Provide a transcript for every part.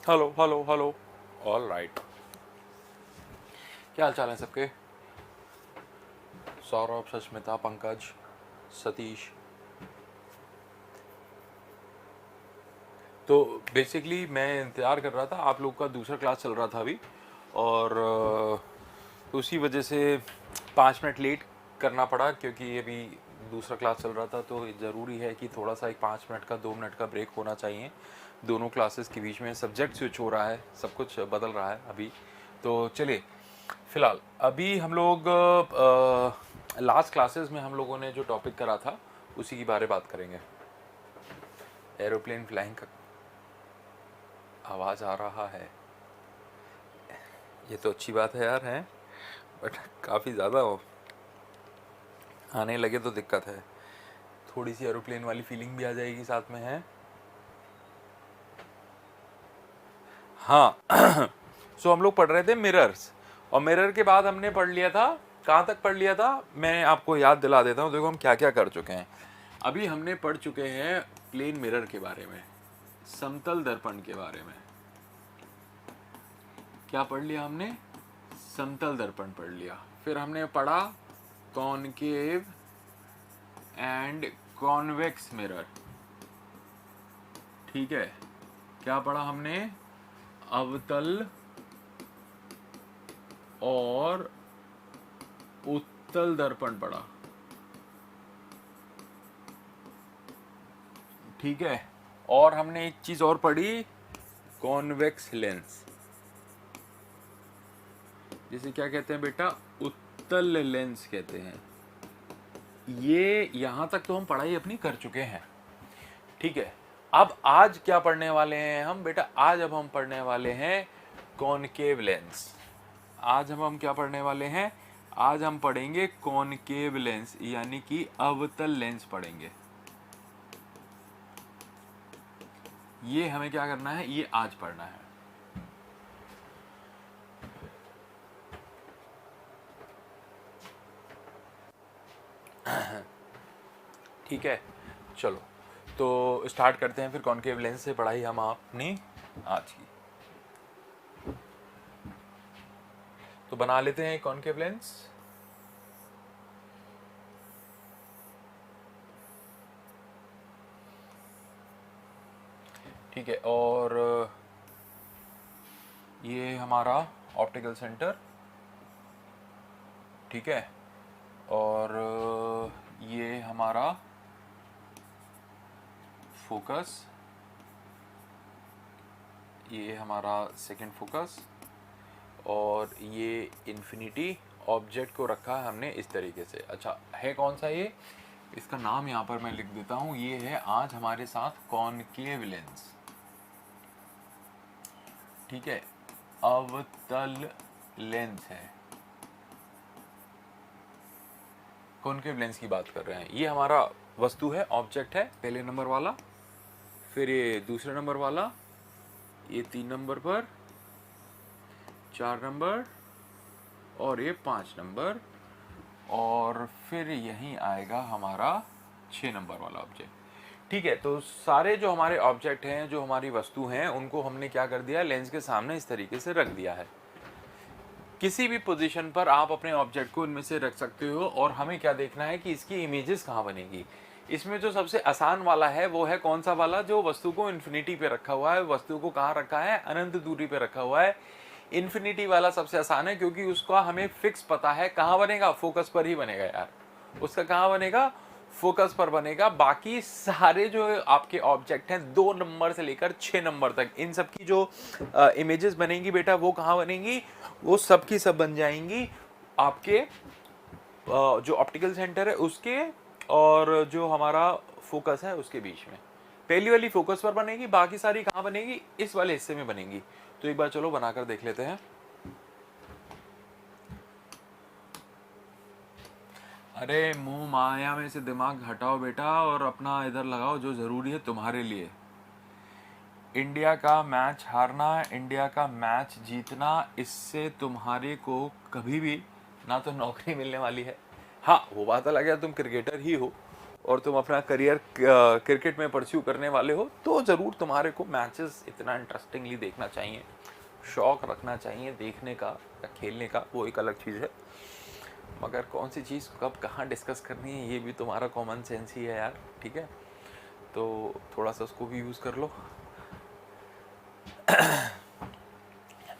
Hello hello hello. All right. क्या हाल चाल है सबके? सौरभ, सस्मिता, पंकज, सतीश। तो बेसिकली मैं इंतज़ार कर रहा था, आप लोग का दूसरा क्लास चल रहा था अभी, और तो उसी वजह से 5 मिनट लेट करना पड़ा, क्योंकि अभी दूसरा क्लास चल रहा था। तो ज़रूरी है कि थोड़ा सा एक 5 मिनट का 2 मिनट का ब्रेक होना चाहिए दोनों क्लासेस के बीच में। सब्जेक्ट स्विच हो रहा है, सब कुछ बदल रहा है अभी। तो चलिए, फ़िलहाल अभी हम लोग लास्ट क्लासेस में हम लोगों ने जो टॉपिक करा था उसी की बारे में बात करेंगे। एरोप्लेन फ्लाइंग का आवाज़ आ रहा है, ये तो अच्छी बात है यार, है, बट काफ़ी ज़्यादा आने लगे तो दिक्कत है। थोड़ी सी एरोप्लेन वाली फीलिंग भी आ जाएगी साथ में, है। हाँ। सो हम लोग पढ़ रहे थे मिरर्स, और मिरर के बाद हमने पढ़ लिया था, कहाँ तक पढ़ लिया था मैं आपको याद दिला देता हूँ। देखो हम क्या क्या कर चुके हैं। अभी हमने पढ़ चुके हैं प्लेन मिरर के बारे में, समतल दर्पण के बारे में। क्या पढ़ लिया हमने? समतल दर्पण पढ़ लिया। फिर हमने पढ़ा कॉनकेव एंड कॉन्वेक्स मिरर। ठीक है। क्या पढ़ा हमने? अवतल और उत्तल दर्पण पढ़ा। ठीक है। और हमने एक चीज और पढ़ी, कॉन्वेक्स लेंस, जिसे क्या कहते हैं बेटा? उत्तल लेंस कहते हैं। ये यहां तक तो हम पढ़ाई अपनी कर चुके हैं। ठीक है। अब आज क्या पढ़ने वाले हैं हम बेटा? आज अब हम पढ़ने वाले हैं कॉनकेव लेंस। आज हम क्या पढ़ने वाले हैं? आज हम पढ़ेंगे कॉनकेव लेंस, यानी कि अवतल लेंस पढ़ेंगे। ये हमें क्या करना है? ये आज पढ़ना है। ठीक है, चलो तो स्टार्ट करते हैं फिर कॉनकेव लेंस से पढ़ाई हम अपनी आज की। तो बना लेते हैं कॉनकेव लेंस। ठीक है। और ये हमारा ऑप्टिकल सेंटर। ठीक है। और ये हमारा फोकस, ये हमारा सेकंड फोकस, और ये इन्फिनिटी ऑब्जेक्ट को रखा है हमने इस तरीके से। अच्छा, है कौन सा ये? इसका नाम यहाँ पर मैं लिख देता हूँ। ये है आज हमारे साथ कॉनकेव लेंस। ठीक है, अवतल लेंस है। कॉनकेव लेंस की बात कर रहे हैं। ये हमारा वस्तु है, ऑब्जेक्ट है, पहले नंबर वाला। फिर ये दूसरे नंबर वाला, ये 3 नंबर पर, 4 नंबर, और ये 5 नंबर, और फिर यहीं आएगा हमारा 6 नंबर वाला ऑब्जेक्ट। ठीक है। तो सारे जो हमारे ऑब्जेक्ट हैं, जो हमारी वस्तु हैं, उनको हमने क्या कर दिया? लेंस के सामने इस तरीके से रख दिया है। किसी भी पोजीशन पर आप अपने ऑब्जेक्ट को इनमें से रख सकते हो, और हमें क्या देखना है कि इसकी इमेजेस कहाँ बनेगी। इसमें जो सबसे आसान वाला है वो है कौन सा वाला? जो वस्तु को इन्फिनिटी पे रखा हुआ है। वस्तु को कहाँ रखा है? अनंत दूरी पे रखा हुआ है। इन्फिनिटी वाला सबसे आसान है, क्योंकि उसका हमें फिक्स पता है कहाँ बनेगा। फोकस पर ही बनेगा यार। उसका कहाँ बनेगा? फोकस पर बनेगा। बाकी सारे जो आपके ऑब्जेक्ट हैं 2 नंबर से लेकर 6 नंबर तक, इन सब की जो इमेजेस बनेंगी बेटा, वो कहाँ बनेंगी? वो सब की सब बन जाएंगी आपके जो ऑप्टिकल सेंटर है उसके और जो हमारा फोकस है उसके बीच में। पहली वाली फोकस पर बनेगी, बाकी सारी कहाँ बनेगी? इस वाले हिस्से में बनेगी। तो एक बार चलो बनाकर देख लेते हैं। अरे मुंह माया में से दिमाग हटाओ बेटा, और अपना इधर लगाओ जो जरूरी है तुम्हारे लिए। इंडिया का मैच हारना, इंडिया का मैच जीतना, इससे तुम्हारे को कभी भी ना तो नौकरी मिलने वाली है। हाँ, वो बात अलग है तुम क्रिकेटर ही हो, और तुम अपना करियर क्रिकेट में परस्यू करने वाले हो तो ज़रूर तुम्हारे को मैचेस इतना इंटरेस्टिंगली देखना चाहिए, शौक रखना चाहिए देखने का या खेलने का, वो एक अलग चीज़ है। मगर कौन सी चीज़ कब कहाँ डिस्कस करनी है ये भी तुम्हारा कॉमन सेंस ही है यार, ठीक है। तो थोड़ा सा उसको भी यूज़ कर लो।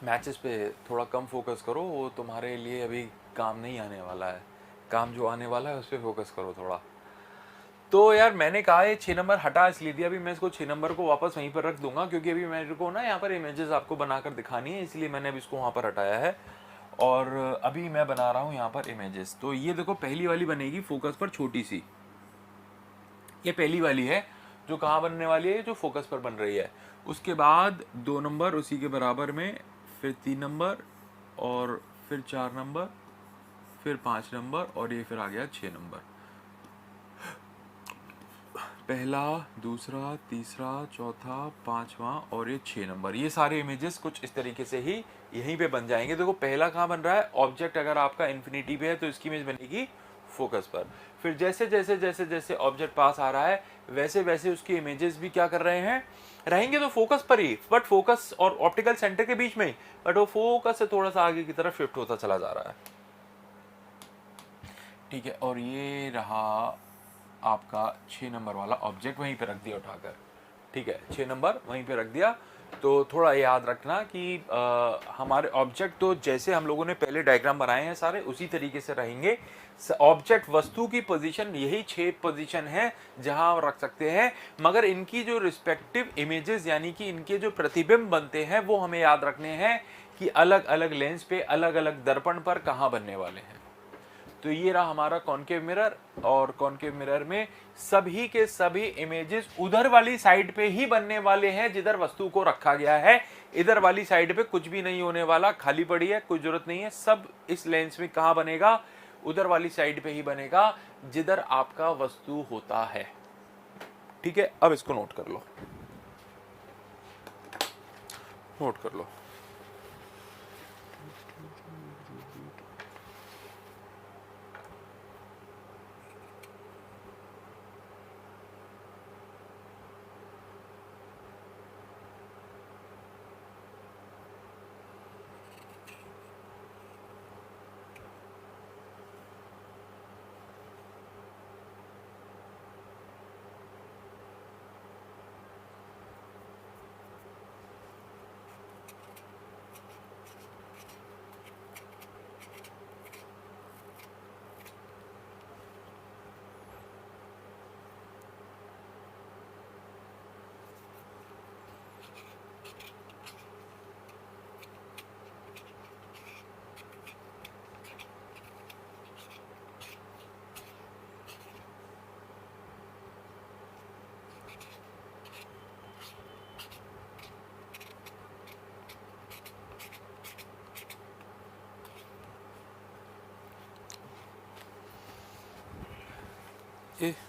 मैचेस पे थोड़ा कम फोकस करो, वो तुम्हारे लिए अभी काम नहीं आने वाला है। काम जो आने वाला है उस पर फोकस करो थोड़ा। तो यार मैंने कहा ये 6 नंबर हटा इसलिए दिया, अभी मैं इसको 6 नंबर को वापस वहीं पर रख दूंगा क्योंकि अभी मेरे को ना यहाँ पर इमेजेस आपको बनाकर दिखानी है, इसलिए मैंने अभी इसको वहाँ पर हटाया है। और अभी मैं बना रहा हूँ यहाँ पर इमेजेस। तो ये देखो पहली वाली बनेगी फोकस पर छोटी सी, ये पहली वाली है जो कहाँ बनने वाली है, जो फोकस पर बन रही है। उसके बाद 2 नंबर उसी के बराबर में, फिर 3 नंबर और फिर 4 नंबर, फिर 5 नंबर और ये फिर आ गया 6 नंबर। पहला, दूसरा, तीसरा, चौथा, पांचवा और ये 6 नंबर, ये सारे इमेजेस कुछ इस तरीके से ही यहीं पे बन जाएंगे। देखो पहला कहाँ बन रहा है, ऑब्जेक्ट अगर आपका इन्फिनिटी पे है तो इसकी इमेज बनेगी फोकस पर। फिर जैसे जैसे जैसे जैसे ऑब्जेक्ट पास आ रहा है वैसे वैसे उसकी इमेजेस भी क्या कर रहे हैं, रहेंगे तो फोकस पर ही, बट फोकस और ऑप्टिकल सेंटर के बीच में ही, बट वो फोकस से थोड़ा सा आगे की तरफ शिफ्ट होता चला जा रहा है, ठीक है। और ये रहा आपका 6 नंबर वाला ऑब्जेक्ट, वहीं पे रख दिया उठाकर, ठीक है। 6 नंबर वहीं पे रख दिया। तो थोड़ा याद रखना कि हमारे ऑब्जेक्ट तो जैसे हम लोगों ने पहले डायग्राम बनाए हैं सारे उसी तरीके से रहेंगे। ऑब्जेक्ट वस्तु की पोजीशन यही 6 पोजीशन है जहां हम रख सकते हैं, मगर इनकी जो रिस्पेक्टिव इमेजेस यानी कि इनके जो प्रतिबिंब बनते हैं वो हमें याद रखने हैं कि अलग अलग लेंस पे अलग अलग दर्पण पर कहाँ बनने वाले हैं। तो ये रहा हमारा कॉनकेव मिरर, और कॉनकेव मिरर में सभी के सभी इमेजेस उधर वाली साइड पे ही बनने वाले हैं जिधर वस्तु को रखा गया है। इधर वाली साइड पे कुछ भी नहीं होने वाला, खाली पड़ी है, कोई जरूरत नहीं है। सब इस लेंस में कहाँ बनेगा, उधर वाली साइड पे ही बनेगा जिधर आपका वस्तु होता है, ठीक है। अब इसको नोट कर लो, नोट कर लो।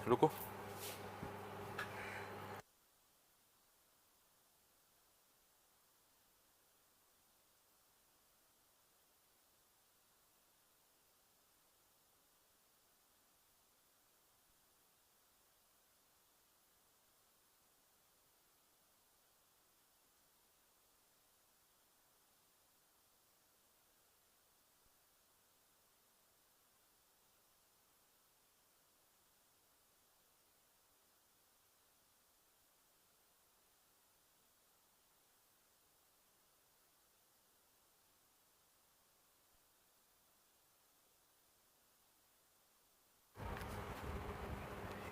रुको,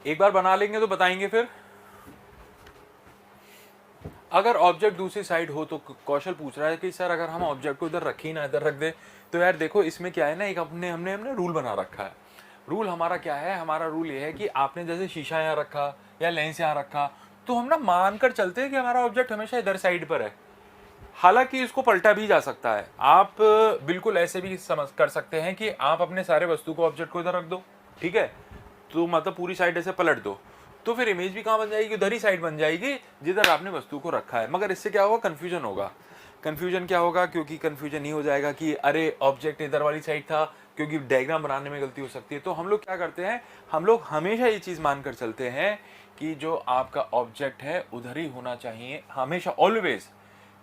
एक बार बना लेंगे तो बताएंगे फिर। अगर ऑब्जेक्ट दूसरी साइड हो तो कौशल पूछ रहा है कि सर अगर हम ऑब्जेक्ट को इधर रखें ना इधर रख दे, तो यार देखो इसमें क्या है ना, एक हमने हमने रूल बना रखा है। रूल हमारा क्या है, हमारा रूल ये है कि आपने जैसे शीशा यहाँ रखा या लेंस यहाँ रखा तो हम ना मानकर चलते हैं कि हमारा ऑब्जेक्ट हमेशा इधर साइड पर है। हालांकि इसको पलटा भी जा सकता है, आप बिल्कुल ऐसे भी समझ कर सकते हैं कि आप अपने सारे वस्तु को ऑब्जेक्ट को इधर रख दो, ठीक है, तो मतलब पूरी साइड ऐसे पलट दो, तो फिर इमेज भी कहाँ बन जाएगी, उधर ही साइड बन जाएगी जिधर आपने वस्तु को रखा है। मगर इससे क्या होगा, कंफ्यूजन होगा। कन्फ्यूजन क्या होगा, क्योंकि कन्फ्यूजन नहीं हो जाएगा कि अरे ऑब्जेक्ट इधर वाली साइड था, क्योंकि डायग्राम बनाने में गलती हो सकती है। तो हम लोग क्या करते हैं, हम लोग हमेशा ये चीज़ मानकर चलते हैं कि जो आपका ऑब्जेक्ट है उधर ही होना चाहिए हमेशा, ऑलवेज।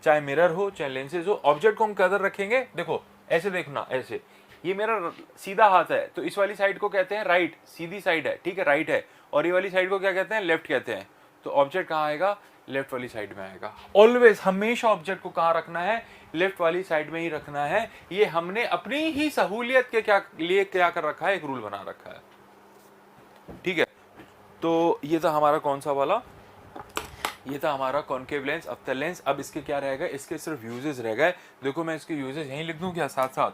चाहे मिरर हो चाहे लेंसेज हो, ऑब्जेक्ट को हम किधर रखेंगे, देखो ऐसे देखना, ऐसे, ये मेरा सीधा हाथ है तो इस वाली साइड को कहते हैं राइट, सीधी साइड है, ठीक है, राइट है। और ये वाली साइड को क्या कहते हैं, लेफ्ट कहते हैं। तो ऑब्जेक्ट कहाँ आएगा, लेफ्ट वाली साइड में आएगा। ऑलवेज हमेशा ऑब्जेक्ट को कहाँ रखना है, लेफ्ट वाली साइड में ही रखना है। ये हमने अपनी ही सहूलियत के क्या लिए क्या कर रखा है, एक रूल बना रखा है, ठीक है। तो ये था हमारा कौन सा वाला, ये था हमारा कॉनकेव लेंस, अवतल लेंस। अब इसके क्या रहेगा, इसके सिर्फ यूजेस रह गए। देखो मैं इसके यूजेस यहीं लिख दूं क्या साथ साथ,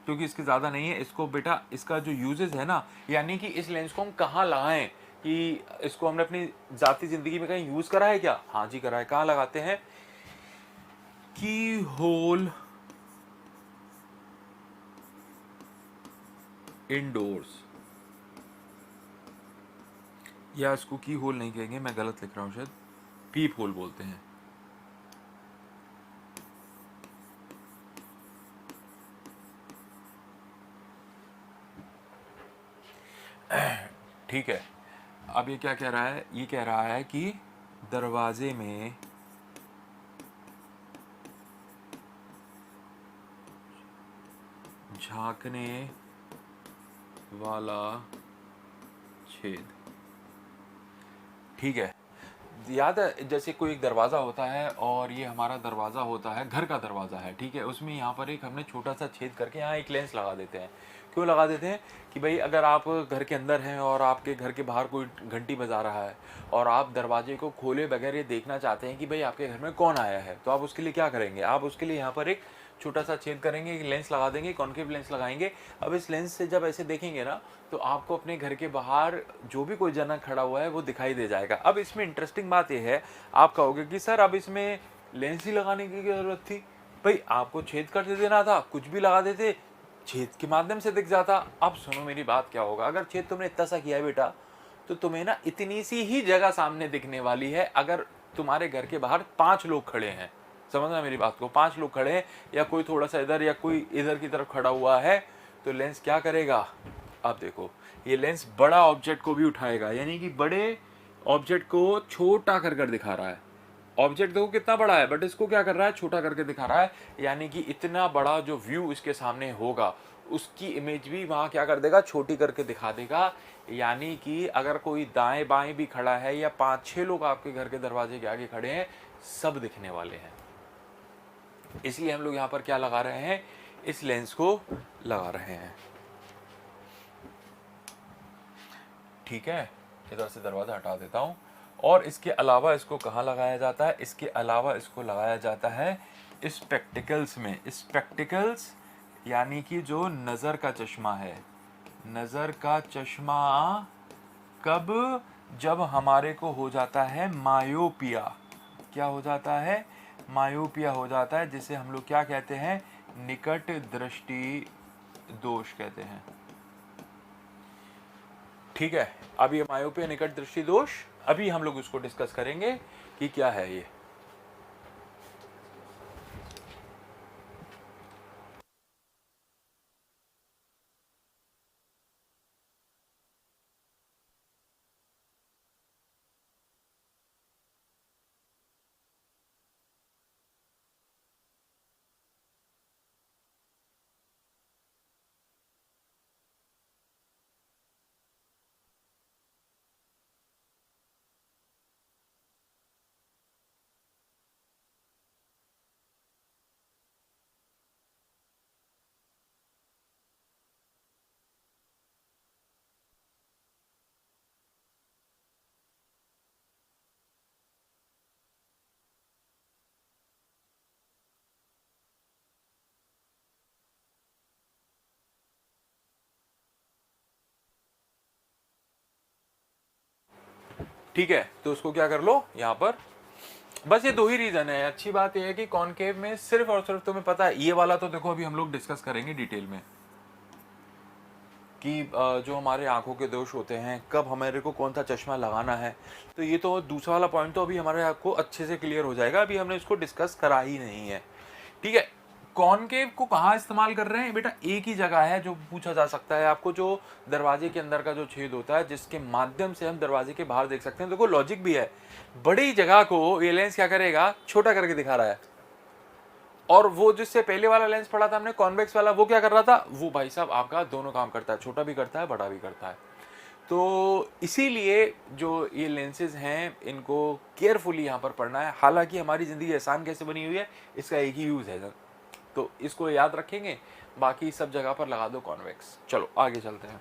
क्योंकि इसके ज़्यादा नहीं है। इसको बेटा, इसका जो यूजेस है ना, यानी कि इस लेंस को हम कहाँ लगाएं, कि इसको हमने अपनी ज़ाती ज़िंदगी में कहीं यूज़ करा है क्या, हाँ जी करा है। कहाँ लगाते हैं, की होल इंडोर्स, या इसको की होल नहीं कहेंगे, मैं गलत लिख रहा हूँ शायद, पीप होल बोलते हैं। ठीक है। अब ये क्या कह रहा है, ये कह रहा है कि दरवाजे में झांकने वाला छेद, ठीक है। याद है, जैसे कोई एक दरवाज़ा होता है और ये हमारा दरवाज़ा होता है, घर का दरवाज़ा है, ठीक है। उसमें यहाँ पर एक हमने छोटा सा छेद करके यहाँ एक लेंस लगा देते हैं। क्यों लगा देते हैं, कि भाई अगर आप घर के अंदर हैं और आपके घर के बाहर कोई घंटी बजा रहा है और आप दरवाजे को खोले बगैर ये देखना चाहते हैं कि भाई आपके घर में कौन आया है, तो आप उसके लिए क्या करेंगे, आप उसके लिए यहाँ पर एक छोटा सा छेद करेंगे, एक लेंस लगा देंगे, कॉन्केव लेंस लगाएंगे। अब इस लेंस से जब ऐसे देखेंगे ना, तो आपको अपने घर के बाहर जो भी कोई जना खड़ा हुआ है वो दिखाई दे जाएगा। अब इसमें इंटरेस्टिंग बात यह है, आप कहोगे कि सर अब इसमें लेंस ही लगाने की जरूरत थी, भाई आपको छेद कर देना था, कुछ भी लगा देते, छेद के माध्यम से दिख जाता। अब सुनो मेरी बात, क्या होगा अगर छेद तुमने इतना सा किया है बेटा, तो तुम्हें ना इतनी सी ही जगह सामने दिखने वाली है। अगर तुम्हारे घर के बाहर 5 लोग खड़े हैं, समझना मेरी बात को, 5 लोग खड़े हैं या कोई थोड़ा सा इधर या कोई इधर की तरफ खड़ा हुआ है, तो लेंस क्या करेगा, अब देखो ये लेंस बड़ा ऑब्जेक्ट को भी उठाएगा, यानी कि बड़े ऑब्जेक्ट को छोटा कर कर दिखा रहा है। ऑब्जेक्ट देखो कितना बड़ा है, बट इसको क्या कर रहा है, छोटा करके दिखा रहा है। यानी कि इतना बड़ा जो व्यू इसके सामने होगा, उसकी इमेज भी वहाँ क्या कर देगा, छोटी करके दिखा देगा। यानी कि अगर कोई दाएं बाएं भी खड़ा है या 5-6 लोग आपके घर के दरवाजे के आगे खड़े हैं, सब दिखने वाले हैं। इसलिए हम लोग यहाँ पर क्या लगा रहे हैं, इस लेंस को लगा रहे हैं, ठीक है। इधर से दरवाज़ा हटा देता हूँ। और इसके अलावा इसको कहाँ लगाया जाता है, इसके अलावा इसको लगाया जाता है स्पेक्टिकल्स में। स्पेक्टिकल्स यानी कि जो नज़र का चश्मा है, नज़र का चश्मा कब, जब हमारे को हो जाता है मायोपिया। क्या हो जाता है, मायोपिया हो जाता है, जिसे हम लोग क्या कहते हैं, निकट दृष्टि दोष कहते हैं, ठीक है। अब ये मायोपिया निकट दृष्टि दोष, अभी हम लोग उसको डिस्कस करेंगे कि क्या है ये। ठीक है, तो उसको क्या कर लो यहाँ पर, बस ये 2 ही रीजन है। अच्छी बात यह है कि कॉनकेव में सिर्फ और सिर्फ तुम्हें पता है, ये वाला तो देखो अभी हम लोग डिस्कस करेंगे डिटेल में। कि जो हमारे आंखों के दोष होते हैं, कब हमारे को कौन सा चश्मा लगाना है, तो ये तो दूसरा वाला पॉइंट तो अभी हमारे आपको अच्छे से क्लियर हो जाएगा, अभी हमने इसको डिस्कस करा ही नहीं है। ठीक है, कॉनकेव को कहाँ इस्तेमाल कर रहे हैं बेटा? एक ही जगह है जो पूछा जा सकता है आपको, जो दरवाजे के अंदर का जो छेद होता है जिसके माध्यम से हम दरवाजे के बाहर देख सकते हैं। देखो लॉजिक भी है, बड़ी जगह को ये लेंस क्या करेगा, छोटा करके दिखा रहा है। और वो जिससे पहले वाला लेंस पढ़ा था हमने कॉन्वेक्स वाला, वो क्या कर रहा था, वो भाई साहब आपका दोनों काम करता है, छोटा भी करता है बड़ा भी करता है। तो इसीलिए जो ये लेंसेज हैं इनको केयरफुली यहाँ पर पढ़ना है। हालांकि हमारी ज़िंदगी आसान कैसे बनी हुई है, इसका एक ही यूज़ है, तो इसको याद रखेंगे, बाकी सब जगह पर लगा दो कॉन्वेक्स। चलो आगे चलते हैं।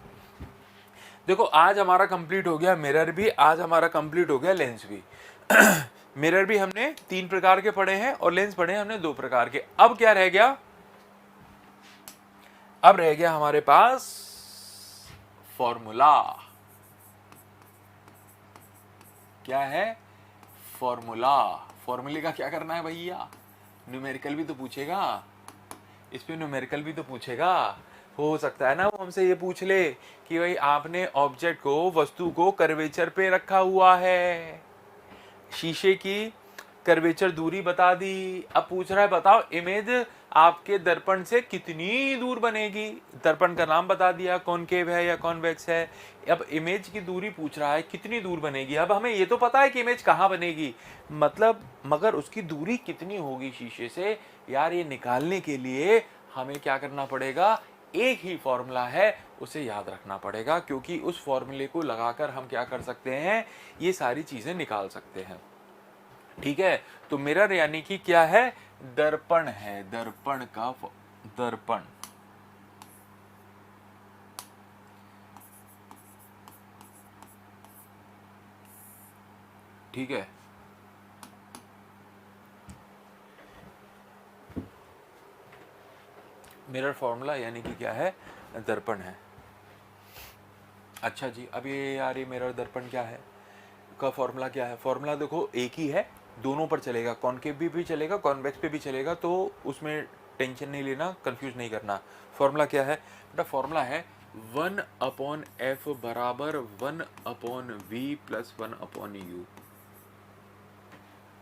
देखो आज हमारा कंप्लीट हो गया मिरर भी, आज हमारा कंप्लीट हो गया लेंस भी। मिरर भी हमने 3 प्रकार के पढ़े हैं और लेंस पढ़े हैं हमने 2 प्रकार के। अब क्या रह गया? अब रह गया हमारे पास फॉर्मूला। क्या है? फॉर्मूला। फॉर्मूले का क्या करना है भैया? न्यूमेरिकल भी तो पूछेगा, इस पे न्यूमेरिकल भी तो पूछेगा। हो सकता है ना वो हमसे ये पूछ ले कि भाई आपने ऑब्जेक्ट को, वस्तु को कर्वेचर पे रखा हुआ है, शीशे की कर्वेचर दूरी बता दी, अब पूछ रहा है बताओ इमेज आपके दर्पण से कितनी दूर बनेगी। दर्पण का नाम बता दिया, कॉनकेव है या कॉन्वेक्स है। अब इमेज की दूरी पूछ रहा है कितनी दूर बनेगी। अब हमें ये तो पता है कि इमेज कहाँ बनेगी, मतलब मगर उसकी दूरी कितनी होगी शीशे से, यार ये निकालने के लिए हमें क्या करना पड़ेगा, एक ही फॉर्मूला है, उसे याद रखना पड़ेगा, क्योंकि उस फॉर्मूले को लगाकर हम क्या कर सकते हैं, ये सारी चीजें निकाल सकते हैं। ठीक है, तो मिरर यानी कि क्या है, दर्पण है, दर्पण का दर्पण। ठीक है, मिरर फॉर्मूला यानी कि क्या है, दर्पण है। अच्छा जी, अब ये यार ये मिरर दर्पण क्या है का फॉर्मूला क्या है? फॉर्मूला देखो एक ही है, दोनों पर चलेगा, कॉनकेव भी चलेगा, कॉन्वेक्स पे भी चलेगा, तो उसमें टेंशन नहीं लेना, कंफ्यूज नहीं करना। फॉर्मूला क्या है बेटा? फॉर्मूला है 1/f बराबर 1/v प्लस 1/u।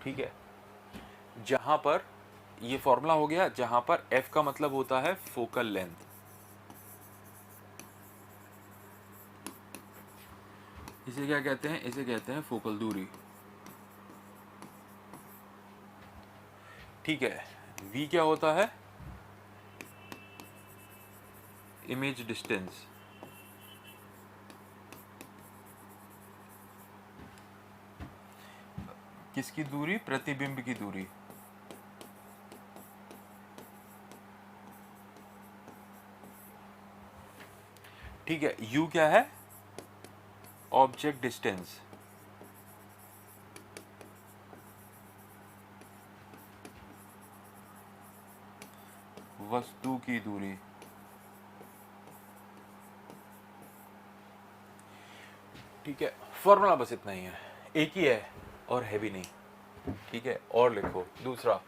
ठीक है, जहां पर ये फॉर्मूला हो गया, जहां पर f का मतलब होता है फोकल लेंथ, इसे क्या कहते हैं, इसे कहते हैं फोकल दूरी। ठीक है, v क्या होता है, इमेज डिस्टेंस। किसकी दूरी? प्रतिबिंब की दूरी। ठीक है, u क्या है, ऑब्जेक्ट डिस्टेंस। वस्तु की दूरी। ठीक है, फॉर्मूला बस इतना ही है, एक ही है और है भी नहीं। ठीक है, और लिखो दूसरा,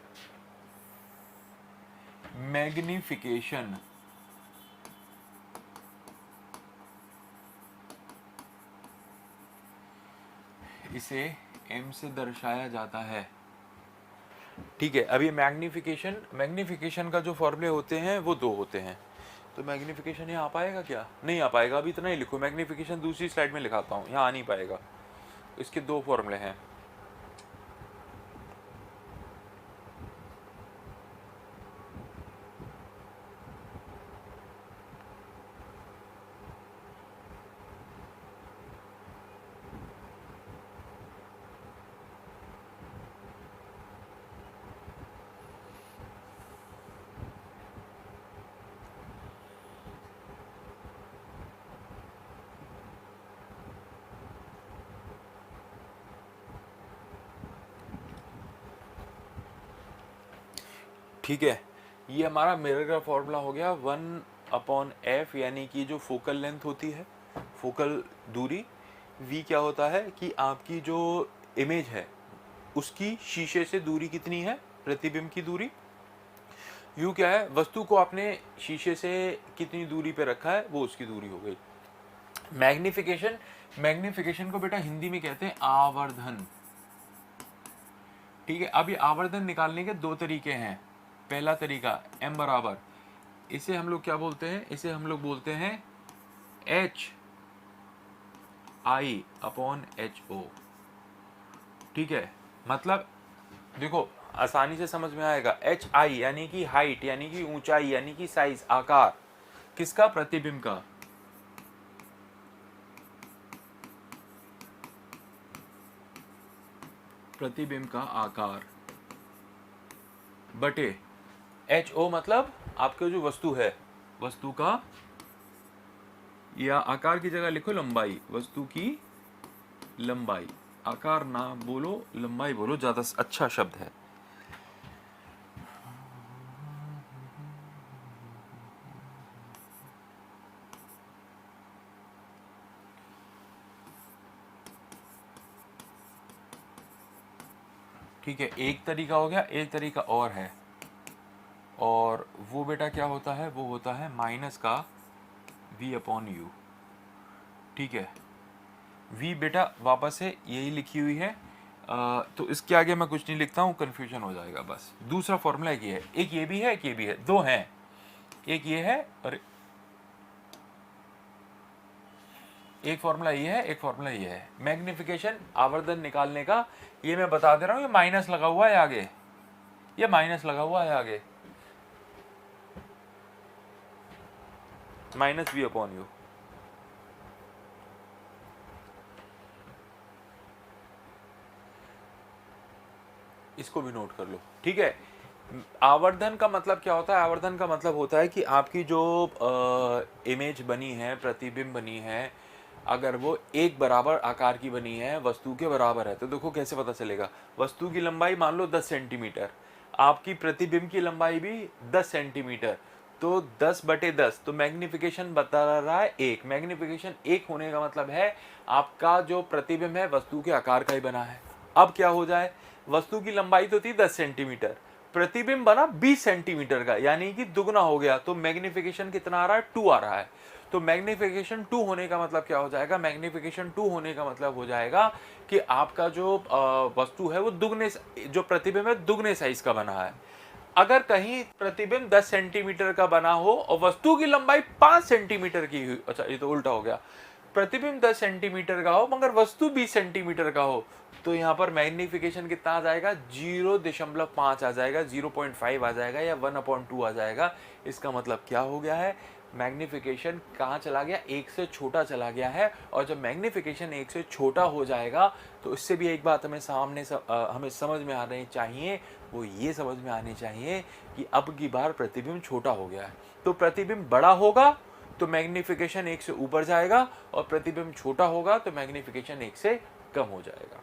मैग्निफिकेशन। इसे m से दर्शाया जाता है। ठीक है, अब ये मैग्निफिकेशन का जो फॉर्मूले होते हैं वो 2 होते हैं, तो मैग्निफिकेशन यहाँ आ पाएगा क्या? नहीं आ पाएगा, अभी इतना ही लिखो। मैग्निफिकेशन दूसरी स्लाइड में लिखाता हूँ, यहाँ आ नहीं पाएगा। इसके 2 फॉर्मूले हैं। ठीक है, ये हमारा मिरर का फॉर्मूला हो गया 1/f, यानी कि जो फोकल लेंथ होती है, फोकल दूरी। v क्या होता है कि आपकी जो इमेज है उसकी शीशे से दूरी कितनी है, प्रतिबिंब की दूरी। यू क्या है, वस्तु को आपने शीशे से कितनी दूरी पे रखा है वो उसकी दूरी हो गई। मैग्निफिकेशन, मैग्निफिकेशन को बेटा हिंदी में कहते हैं आवर्धन। ठीक है, अब ये आवर्धन निकालने के दो तरीके हैं। पहला तरीका m बराबर, इसे हम लोग क्या बोलते हैं, इसे हम लोग बोलते हैं H I upon H O. ठीक है, मतलब देखो आसानी से समझ में आएगा, एच आई यानी कि हाइट, यानी कि ऊंचाई, यानी कि साइज, आकार, किसका, प्रतिबिंब का, प्रतिबिंब का आकार, बटे एच ओ मतलब आपके जो वस्तु है, वस्तु का, या आकार की जगह लिखो लंबाई, वस्तु की लंबाई, आकार ना बोलो, लंबाई बोलो, ज्यादा अच्छा शब्द है। ठीक है, एक तरीका हो गया, एक तरीका और है, और वो बेटा क्या होता है, वो होता है माइनस का v अपॉन यू। ठीक है, v बेटा वापस से यही लिखी हुई है, तो इसके आगे मैं कुछ नहीं लिखता हूँ, कन्फ्यूजन हो जाएगा बस। दूसरा फॉर्मूला एक ये है, एक ये भी है, एक ये भी है, दो हैं, एक ये है और एक फॉर्मूला ये है, एक फॉर्मूला ये है। मैग्निफिकेशन आवर्धन निकालने का, ये मैं बता दे रहा हूँ, ये माइनस लगा हुआ है आगे, ये माइनस लगा हुआ है आगे, माइनस v अपॉन यू। इसको भी नोट कर लो। ठीक है, आवर्धन का मतलब क्या होता है, आवर्धन का मतलब होता है कि आपकी जो इमेज बनी है, प्रतिबिंब बनी है, अगर वो एक बराबर आकार की बनी है, वस्तु के बराबर है, तो देखो कैसे पता चलेगा, वस्तु की लंबाई मान लो 10 सेंटीमीटर, आपकी प्रतिबिंब की लंबाई भी 10 सेंटीमीटर, तो 10/10, तो मैग्निफिकेशन बता रहा है एक, मैग्निफिकेशन एक होने का मतलब है आपका जो प्रतिबिंब है वस्तु के आकार का ही बना है। अब क्या हो जाए, वस्तु की लंबाई तो थी 10 सेंटीमीटर, प्रतिबिंब बना 20 सेंटीमीटर का, यानी कि दुगना हो गया, तो मैग्निफिकेशन कितना आ रहा है, 2 आ रहा है। तो मैग्निफिकेशन 2 होने का मतलब क्या हो जाएगा, मैग्निफिकेशन 2 होने का मतलब हो जाएगा कि आपका जो वस्तु है वो दुगने, जो प्रतिबिंब है दुगने साइज का बना है। अगर कहीं प्रतिबिंब 10 सेंटीमीटर का बना हो और वस्तु की लंबाई 5 सेंटीमीटर की हुई, अच्छा ये तो उल्टा हो गया, प्रतिबिंब 10 सेंटीमीटर का हो मगर वस्तु 20 सेंटीमीटर का हो, तो यहाँ पर मैग्निफिकेशन कितना आ जाएगा, 0.5 आ जाएगा, 0.5 आ जाएगा, या 1/2 आ जाएगा। इसका मतलब क्या हो गया है, मैग्निफिकेशन कहाँ चला गया, एक से छोटा चला गया है। और जब मैग्निफिकेशन एक से छोटा हो जाएगा तो इससे भी एक बात हमें हमें समझ में आनी चाहिए, वो ये समझ में आनी चाहिए कि अब की बार प्रतिबिंब छोटा हो गया है। तो प्रतिबिंब बड़ा होगा तो मैग्निफिकेशन एक से ऊपर जाएगा, और प्रतिबिंब छोटा होगा तो मैग्निफिकेशन एक से कम हो जाएगा।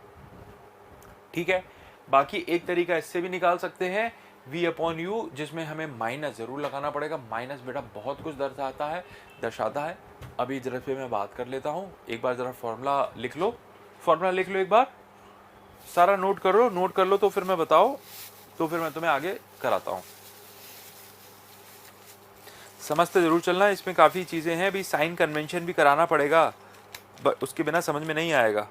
ठीक है, बाकी एक तरीका इससे भी निकाल सकते हैं, v अपॉन यू, जिसमें हमें माइनस जरूर लगाना पड़ेगा। माइनस बेटा बहुत कुछ दर्शाता है। अभी जरा पे मैं बात कर लेता हूँ, एक बार जरा फॉर्मूला लिख लो, फॉर्मूला लिख लो एक बार, सारा नोट कर लो, नोट कर लो तो फिर मैं बताओ, तो फिर मैं तुम्हें आगे कराता हूँ। समझते जरूर चलना, इसमें काफ़ी चीज़ें हैं, अभी साइन कन्वेंशन भी कराना पड़ेगा, उसके बिना समझ में नहीं आएगा।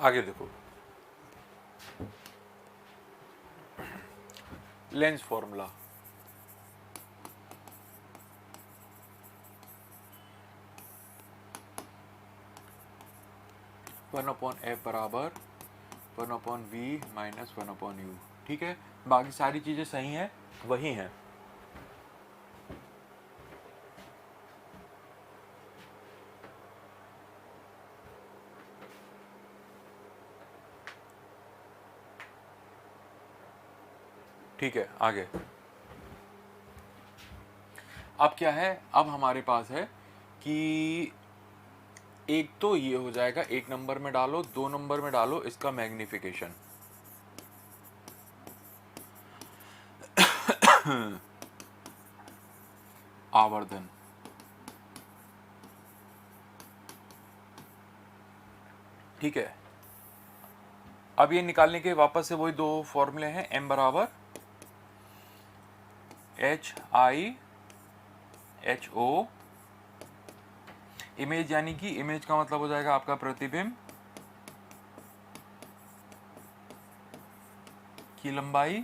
आगे देखो, lens formula, one upon F बराबर 1/v माइनस 1/u। ठीक है, बाकी सारी चीजें सही हैं, वही हैं। ठीक है, आगे अब क्या है, अब हमारे पास है कि एक तो ये हो जाएगा, एक नंबर में डालो, दो नंबर में डालो इसका मैग्निफिकेशन, आवर्धन। ठीक है, अब ये निकालने के वापस से वही दो फॉर्मूले हैं, m बराबर HIHO, इमेज यानी कि इमेज का मतलब हो जाएगा आपका प्रतिबिंब की लंबाई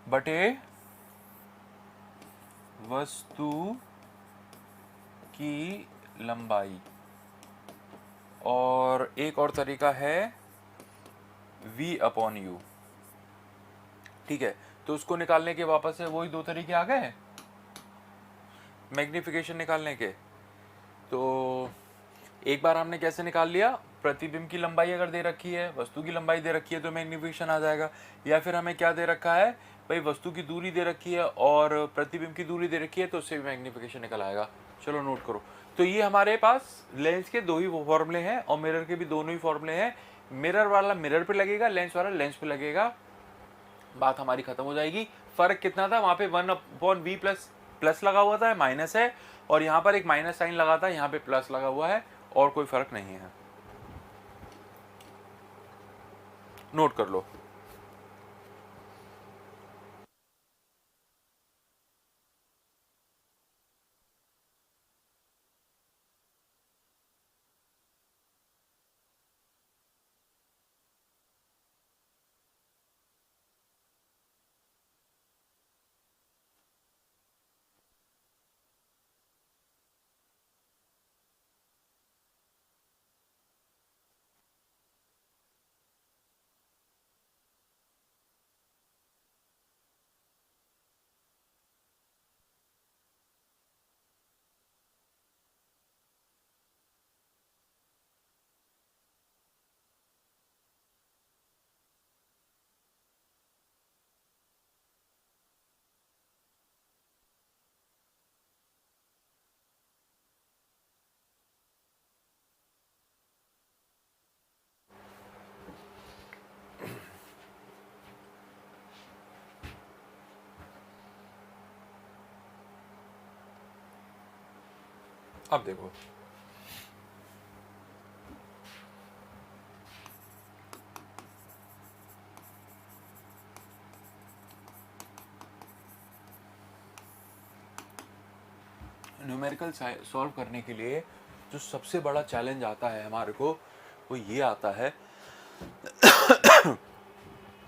बटे वस्तु की लंबाई। और एक और तरीका है v/u। ठीक है, तो उसको निकालने के वापस से वही दो तरीके आ गए मैग्निफिकेशन निकालने के। तो एक बार हमने कैसे निकाल लिया, प्रतिबिंब की लंबाई अगर दे रखी है, वस्तु की लंबाई दे रखी है तो मैग्निफिकेशन आ जाएगा। या फिर हमें क्या दे रखा है भाई, वस्तु की दूरी दे रखी है और प्रतिबिंब की दूरी दे रखी है, तो उससे भी मैग्निफिकेशन निकल आएगा। चलो नोट करो, तो ये हमारे पास लेंस के दो ही फॉर्मूले हैं और मिरर के भी दोनों ही फॉर्मूले हैं। मिरर वाला मिरर पे लगेगा, लेंस वाला लेंस पे लगेगा, बात हमारी खत्म हो जाएगी। फर्क कितना था, वहां पे 1/v प्लस लगा हुआ था, माइनस है, और यहाँ पर एक माइनस साइन लगा था, यहाँ पे प्लस लगा हुआ है, और कोई फर्क नहीं है। नोट कर लो। अब देखो, न्यूमेरिकल सॉल्व करने के लिए जो सबसे बड़ा चैलेंज आता है हमारे को, वो ये आता है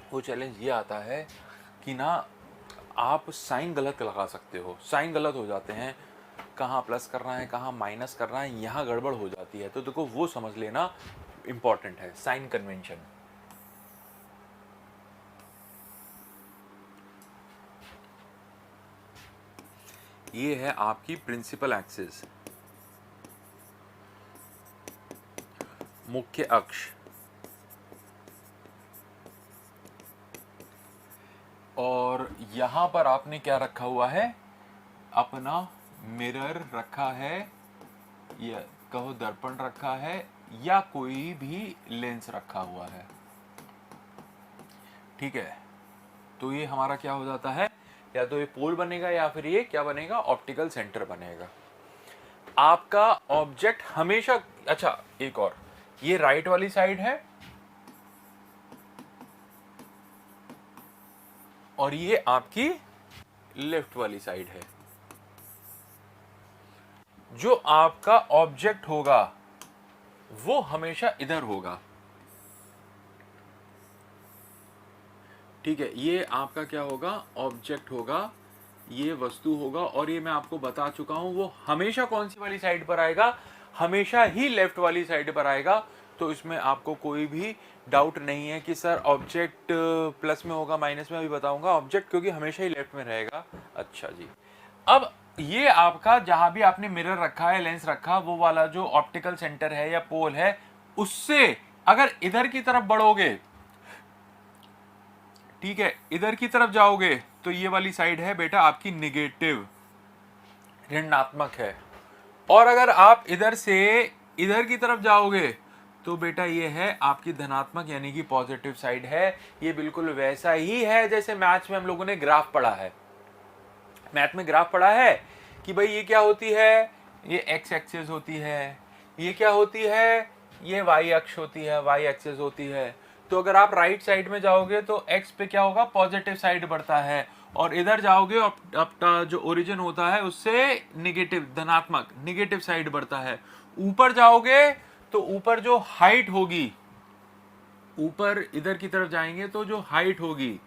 वो चैलेंज ये आता है कि ना आप साइन गलत लगा सकते हो, साइन गलत हो जाते हैं, कहाँ प्लस करना है कहाँ माइनस करना है, यहाँ गड़बड़ हो जाती है। तो देखो वो समझ लेना इंपॉर्टेंट है, साइन कन्वेंशन। ये है आपकी प्रिंसिपल एक्सिस, मुख्य अक्ष, और यहां पर आपने क्या रखा हुआ है, अपना मिरर रखा है, या कहो दर्पण रखा है, या कोई भी लेंस रखा हुआ है। ठीक है, तो ये हमारा क्या हो जाता है, या तो ये पोल बनेगा या फिर ये क्या बनेगा, ऑप्टिकल सेंटर बनेगा। आपका ऑब्जेक्ट हमेशा, अच्छा एक और, ये राइट वाली साइड है और ये आपकी लेफ्ट वाली साइड है। जो आपका ऑब्जेक्ट होगा वो हमेशा इधर होगा। ठीक है, ये आपका क्या होगा, ऑब्जेक्ट होगा, ये वस्तु होगा, और ये मैं आपको बता चुका हूं वो हमेशा कौन सी वाली साइड पर आएगा, हमेशा ही लेफ्ट वाली साइड पर आएगा। तो इसमें आपको कोई भी डाउट नहीं है कि सर ऑब्जेक्ट प्लस में होगा माइनस में, अभी बताऊंगा। ऑब्जेक्ट क्योंकि हमेशा ही लेफ्ट में रहेगा। अच्छा जी, अब ये आपका जहां भी आपने मिरर रखा है, लेंस रखा, वो वाला जो ऑप्टिकल सेंटर है या पोल है, उससे अगर इधर की तरफ बढ़ोगे, ठीक है, इधर की तरफ जाओगे, तो ये वाली साइड है बेटा आपकी निगेटिव, ऋणात्मक है। और अगर आप इधर से इधर की तरफ जाओगे तो बेटा ये है आपकी धनात्मक यानी कि पॉजिटिव साइड है। ये बिल्कुल वैसा ही है जैसे मैथ्स में हम लोगों ने ग्राफ पढ़ा है। मैथ में ग्राफ पढ़ा है कि भाई ये क्या होती है, ये एक्स एक्सिस होती है, ये क्या होती है, ये वाई अक्ष होती है, वाई एक्सिस होती है। तो अगर आप राइट साइड में जाओगे तो एक्स पे क्या होगा, पॉजिटिव साइड बढ़ता है, और इधर जाओगे आपका जो ओरिजिन होता है उससे निगेटिव, धनात्मक निगेटिव साइड बढ़ता है। ऊपर जाओगे तो ऊपर जो हाइट होगी, ऊपर इधर की तरफ जाएंगे तो जो हाइट होगी,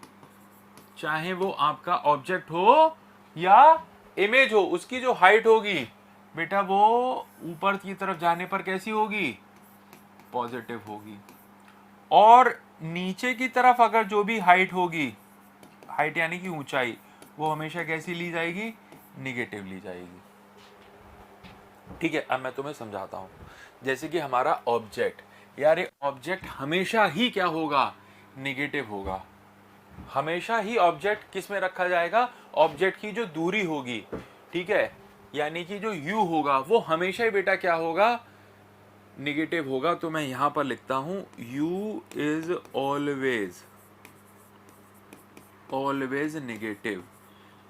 चाहे वो आपका ऑब्जेक्ट हो या इमेज हो, उसकी जो हाइट होगी बेटा वो ऊपर की तरफ जाने पर कैसी होगी, पॉजिटिव होगी। और नीचे की तरफ अगर जो भी हाइट होगी, हाइट यानी कि ऊंचाई, वो हमेशा कैसी ली जाएगी, निगेटिव ली जाएगी। ठीक है, अब मैं तुम्हें समझाता हूं। जैसे कि हमारा ऑब्जेक्ट, यार ये ऑब्जेक्ट हमेशा ही क्या होगा, निगेटिव होगा। हमेशा ही ऑब्जेक्ट किस में रखा जाएगा, ऑब्जेक्ट की जो दूरी होगी, ठीक है, यानी कि जो u होगा वो हमेशा ही बेटा क्या होगा, निगेटिव होगा। तो मैं यहां पर लिखता हूं u इज ऑलवेज नेगेटिव।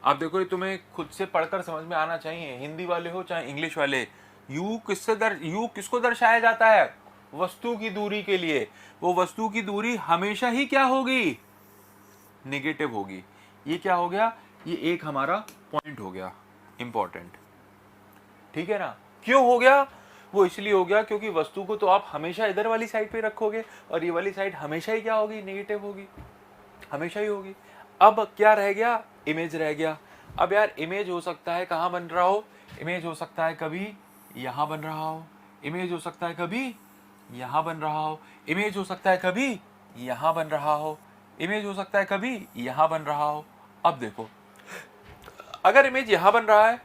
अब देखो ये तुम्हें खुद से पढ़कर समझ में आना चाहिए, हिंदी वाले हो चाहे इंग्लिश वाले। u किसको दर्शाया जाता है, वस्तु की दूरी के लिए। वो वस्तु की दूरी हमेशा ही क्या होगी, नेगेटिव होगी। ये क्या हो गया, ये एक हमारा पॉइंट हो गया इंपॉर्टेंट, ठीक है ना। क्यों हो गया, वो इसलिए हो गया क्योंकि वस्तु को तो आप हमेशा इधर वाली साइड पे रखोगे, और ये वाली साइड हमेशा ही क्या होगी, नेगेटिव होगी, हमेशा ही होगी। अब क्या रह गया, इमेज रह गया। अब यार इमेज हो सकता है कहाँ बन रहा हो, इमेज हो सकता है कभी यहां बन रहा हो, इमेज हो सकता है कभी यहां बन रहा हो, इमेज हो सकता है कभी यहां बन रहा हो, इमेज हो सकता है कभी यहां बन रहा हो। अब देखो, अगर इमेज यहां बन रहा है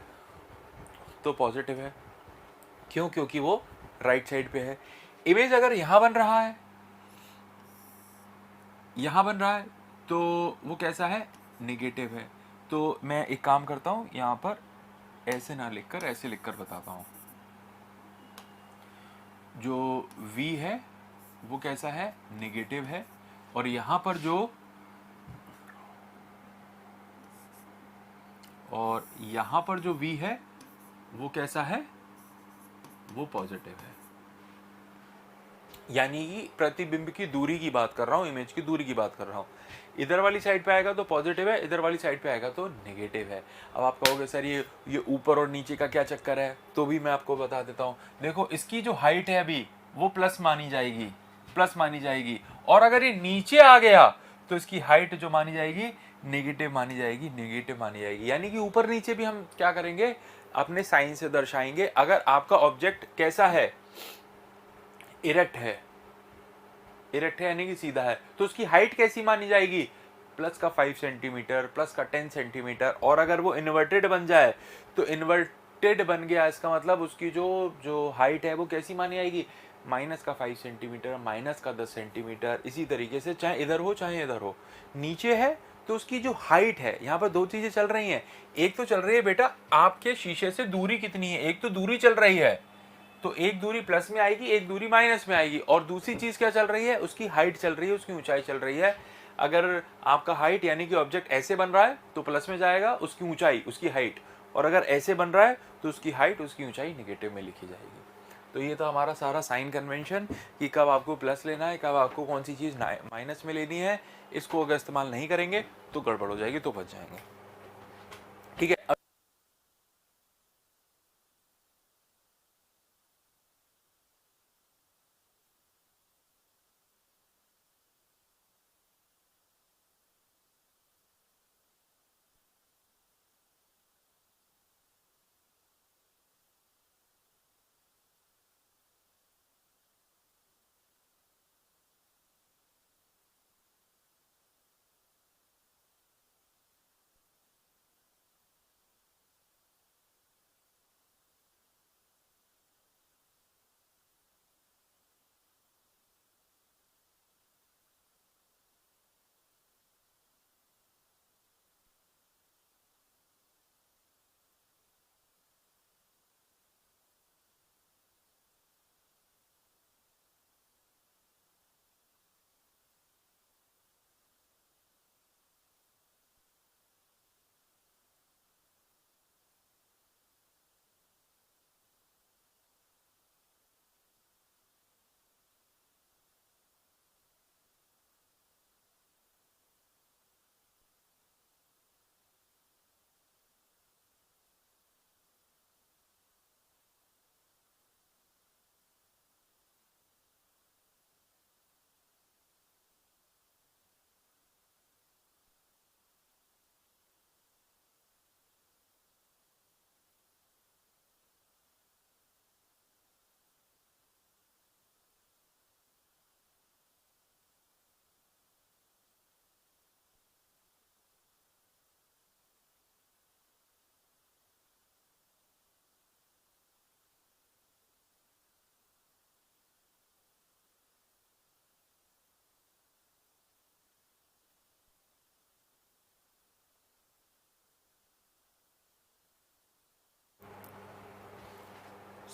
तो पॉजिटिव है, क्यों, क्योंकि वो राइट साइड पे है। इमेज अगर यहां बन रहा है, यहां बन रहा है, तो वो कैसा है, नेगेटिव है। तो मैं एक काम करता हूं, यहां पर ऐसे ना लिखकर ऐसे लिखकर बताता हूं। जो v है वो कैसा है, नेगेटिव है, और यहां पर जो, और यहां पर जो v है वो कैसा है, वो पॉजिटिव है। यानी कि प्रतिबिंब की दूरी की बात कर रहा हूं, इमेज की दूरी की बात कर रहा हूं। इधर वाली साइड पे आएगा तो पॉजिटिव है, इधर वाली साइड पे आएगा तो नेगेटिव है। अब आप कहोगे सर ये ऊपर और नीचे का क्या चक्कर है, तो भी मैं आपको बता देता हूं। देखो इसकी जो हाइट है अभी वो प्लस मानी जाएगी, प्लस मानी जाएगी, और अगर ये नीचे आ गया तो इसकी हाइट जो मानी जाएगी, नेगेटिव मानी जाएगी, नेगेटिव मानी जाएगी। यानी कि ऊपर नीचे भी हम क्या करेंगे, अपने साइन से दर्शाएंगे। अगर आपका ऑब्जेक्ट कैसा है, इरेक्ट है, इरेक्ट है यानी कि सीधा है, तो उसकी हाइट कैसी मानी जाएगी, प्लस का 5 सेंटीमीटर, प्लस का 10 सेंटीमीटर। और अगर वो इन्वर्टेड बन जाए तो इन्वर्टेड बन गया, इसका मतलब उसकी जो जो हाइट है वो कैसी मानी जाएगी, माइनस का 5 सेंटीमीटर, माइनस का 10 सेंटीमीटर। इसी तरीके से चाहे इधर हो चाहे इधर हो, नीचे है तो उसकी जो हाइट है, यहाँ पर दो चीजें चल रही हैं। एक तो चल रही है बेटा आपके शीशे से दूरी कितनी है, एक तो दूरी चल रही है, तो एक दूरी प्लस में आएगी, एक दूरी माइनस में आएगी, और दूसरी चीज क्या चल रही है, उसकी हाइट चल रही है, उसकी ऊंचाई चल रही है। अगर आपका हाइट यानी कि ऑब्जेक्ट ऐसे बन रहा है तो प्लस में जाएगा, उसकी ऊंचाई, उसकी हाइट, और अगर ऐसे बन रहा है तो उसकी हाइट, उसकी ऊंचाई नेगेटिव में लिखी जाएगी। तो ये तो हमारा सारा साइन कन्वेंशन कि कब आपको प्लस लेना है, कब आपको कौन सी चीज माइनस में लेनी है। इसको अगर इस्तेमाल नहीं करेंगे तो गड़बड़ हो जाएगी, तो बच जाएंगे। ठीक है।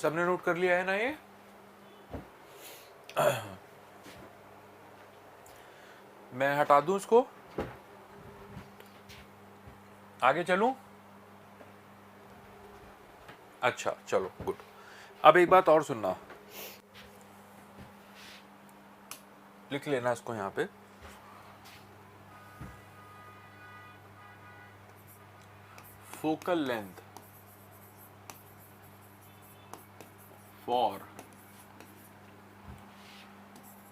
सबने नोट कर लिया है ना ये? मैं हटा दूं इसको, आगे चलूं? अच्छा चलो गुड। अब एक बात और सुनना, लिख लेना इसको यहां पे। Focal length for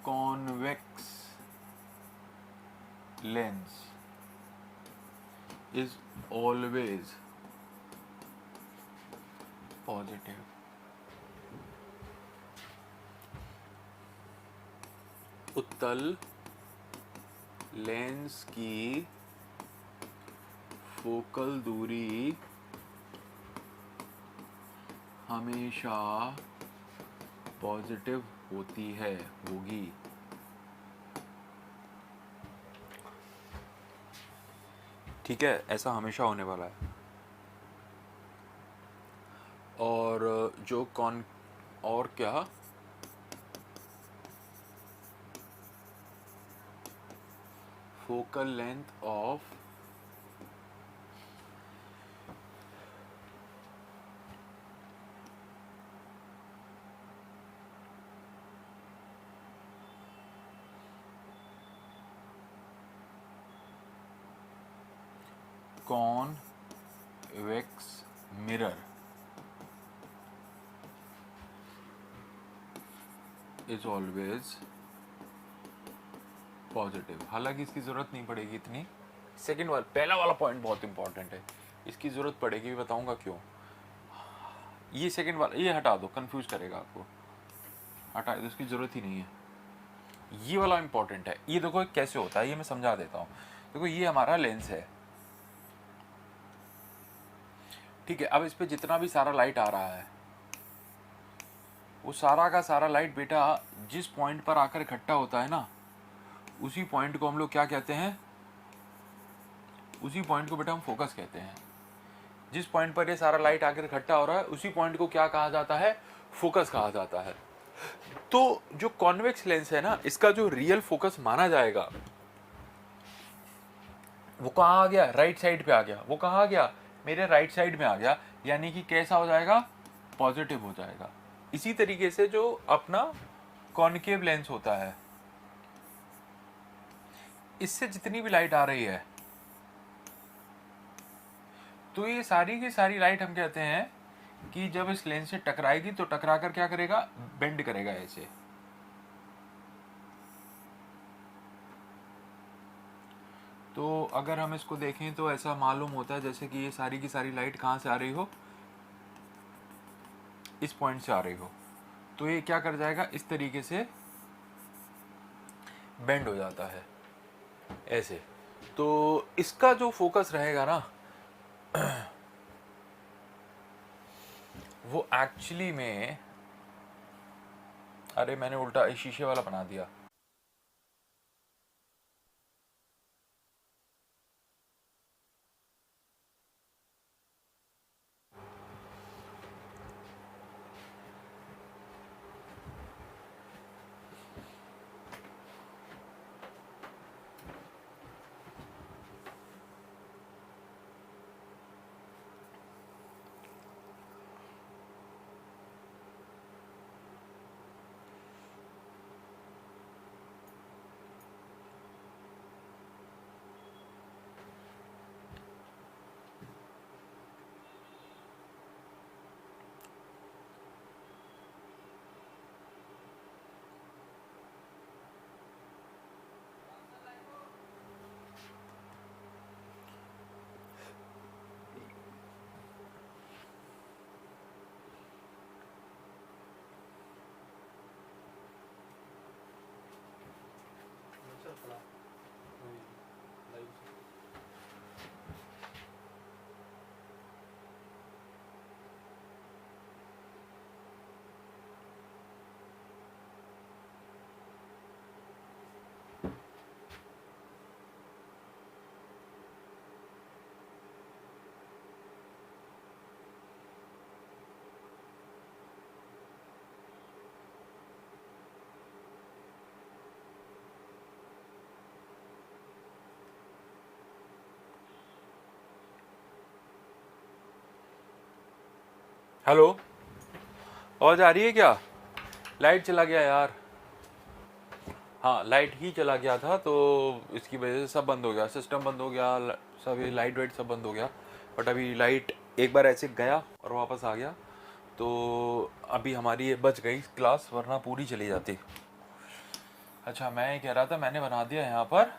convex lens is always positive. उत्तल लेंस की फोकल दूरी हमेशा पॉजिटिव होती है, होगी। ठीक है, ऐसा हमेशा होने वाला है। और जो कौन और क्या, focal length of convex mirror is always positive. हालांकि इसकी जरूरत नहीं पड़ेगी इतनी। सेकंड वाला, पहला वाला पॉइंट बहुत इंपॉर्टेंट है, इसकी जरूरत पड़ेगी, बताऊंगा क्यों। ये सेकंड वाला ये हटा दो, कंफ्यूज करेगा आपको, हटा दो, इसकी जरूरत ही नहीं है। ये वाला इंपॉर्टेंट है। ये देखो कैसे होता है, ये मैं समझा देता हूँ। देखो ये हमारा लेंस है, ठीक है। अब इस पे जितना भी सारा लाइट आ रहा है, वो सारा का सारा लाइट बेटा जिस पॉइंट पर आकर इकट्ठा होता है ना, उसी पॉइंट को हम लोग क्या कहते हैं, उसी पॉइंट को बेटा हम फोकस कहते हैं। जिस पॉइंट पर ये सारा लाइट आकर इकट्ठा हो रहा है, उसी पॉइंट को क्या कहा जाता है, फोकस कहा जाता है। तो जो कॉन्वेक्स लेंस है ना, इसका जो रियल फोकस माना जाएगा, वो कहाँ आ गया, राइट साइड पे आ गया। वो कहाँ आ गया, मेरे राइट साइड में आ गया, यानी कि कैसा हो जाएगा, पॉजिटिव हो जाएगा। इसी तरीके से जो अपना कॉनकेव लेंस होता है, इससे जितनी भी लाइट आ रही है, तो ये सारी की सारी लाइट हम कहते हैं कि जब इस लेंस से टकराएगी तो टकरा कर क्या करेगा, बेंड करेगा ऐसे। तो अगर हम इसको देखें तो ऐसा मालूम होता है जैसे कि ये सारी की सारी लाइट कहाँ से आ रही हो, इस पॉइंट से आ रही हो। तो ये क्या कर जाएगा, इस तरीके से बेंड हो जाता है ऐसे। तो इसका जो फोकस रहेगा ना, वो एक्चुअली में, अरे मैंने उल्टा शीशे वाला बना दिया। हेलो, आवाज आ रही है क्या? लाइट चला गया यार। हाँ, लाइट ही चला गया था तो इसकी वजह से सब बंद हो गया, सिस्टम बंद हो गया, सभी लाइट वाइट सब बंद हो गया। बट अभी लाइट एक बार ऐसे गया और वापस आ गया, तो अभी हमारी ये बच गई क्लास, वरना पूरी चली जाती। अच्छा, मैं ये कह रहा था, मैंने बना दिया यहाँ पर।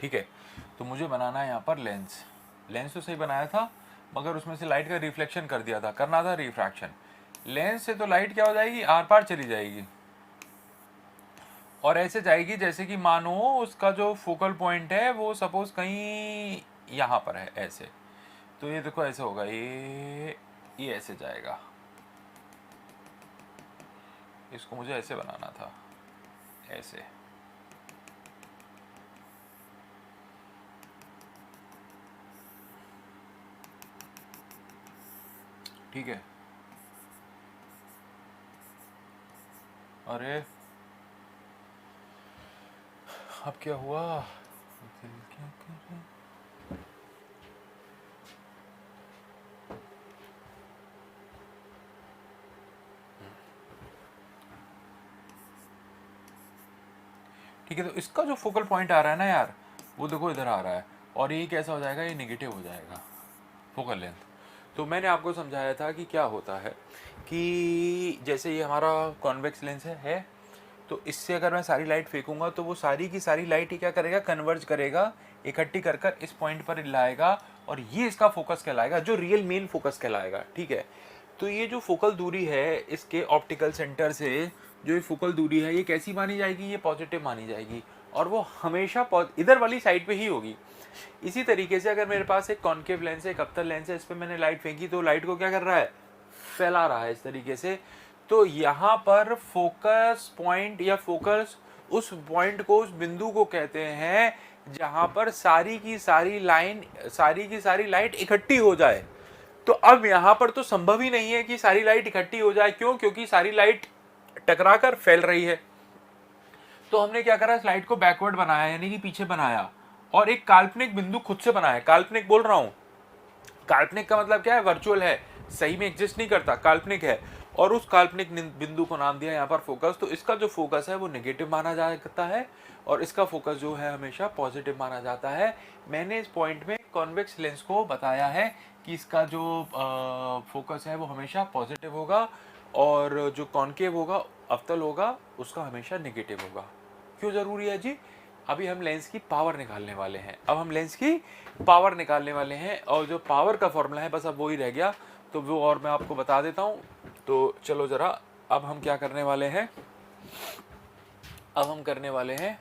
ठीक है, तो मुझे बनाना है यहाँ पर लेंस। लेंस तो सही बनाया था, मगर उसमें से लाइट का रिफ्लेक्शन कर दिया था, करना था रिफ्रैक्शन। लेंस से तो लाइट क्या हो जाएगी, आर पार चली जाएगी, और ऐसे जाएगी जैसे कि मानो उसका जो फोकल पॉइंट है वो सपोज कहीं यहाँ पर है ऐसे। तो ये देखो ऐसे होगा, ये ऐसे जाएगा। इसको मुझे ऐसे बनाना था, ऐसे। ठीक है। अरे अब क्या हुआ? दिल क्या करे? ठीक है, तो इसका जो फोकल पॉइंट आ रहा है ना यार, वो देखो इधर आ रहा है, और ये कैसा हो जाएगा, ये निगेटिव हो जाएगा फोकल लेंथ। तो मैंने आपको समझाया था कि क्या होता है, कि जैसे ये हमारा कॉन्वेक्स लेंस है, तो इससे अगर मैं सारी लाइट फेंकूंगा तो वो सारी की सारी लाइट ही क्या करेगा, कन्वर्ज करेगा, इकट्ठी कर कर इस पॉइंट पर लाएगा, और ये इसका फोकस कहलाएगा, जो रियल मेन फोकस कहलाएगा। ठीक है, तो ये जो फोकल दूरी है इसके ऑप्टिकल सेंटर से, जो ये फोकल दूरी है, ये कैसी मानी जाएगी, ये पॉजिटिव मानी जाएगी, और वो हमेशा इधर वाली साइड पे ही होगी। इसी तरीके से अगर मेरे पास एक कॉन्केव लेंस है, एक अवतल लेंस है, इस पर मैंने लाइट फेंकी तो लाइट को क्या कर रहा है, फैला रहा है इस तरीके से। तो यहाँ पर फोकस पॉइंट या फोकस, उस पॉइंट को, उस बिंदु को कहते हैं जहां पर सारी की सारी लाइन, सारी की सारी लाइट इकट्ठी हो जाए। तो अब यहां पर तो संभव ही नहीं है कि सारी लाइट इकट्ठी हो जाए। क्यों? क्योंकि सारी लाइट टकराकर फैल रही है। तो हमने क्या करा, स्लाइड को बैकवर्ड बनाया, यानी कि पीछे बनाया, और एक काल्पनिक बिंदु खुद से बनाया। काल्पनिक बोल रहा हूं, काल्पनिक का मतलब क्या है, वर्चुअल है, सही में एग्जिस्ट नहीं करता, काल्पनिक है। और उस काल्पनिक बिंदु को नाम दिया यहाँ पर फोकस। तो इसका जो फोकस है वो नेगेटिव माना जाता है, और इसका फोकस जो है हमेशा पॉजिटिव माना जाता है। मैंने इस पॉइंट में कॉन्वेक्स लेंस को बताया है कि इसका जो फोकस है वो हमेशा पॉजिटिव होगा, और जो कॉन्केव होगा, अवतल होगा, उसका हमेशा नेगेटिव होगा। क्यों जरूरी है जी? अभी हम लेंस की पावर निकालने वाले हैं। अब हम लेंस की पावर निकालने वाले हैं, और जो पावर का फॉर्मूला है बस अब वो ही रह गया, तो वो और मैं आपको बता देता हूँ। तो चलो ज़रा, अब हम क्या करने वाले हैं, अब हम करने वाले हैं,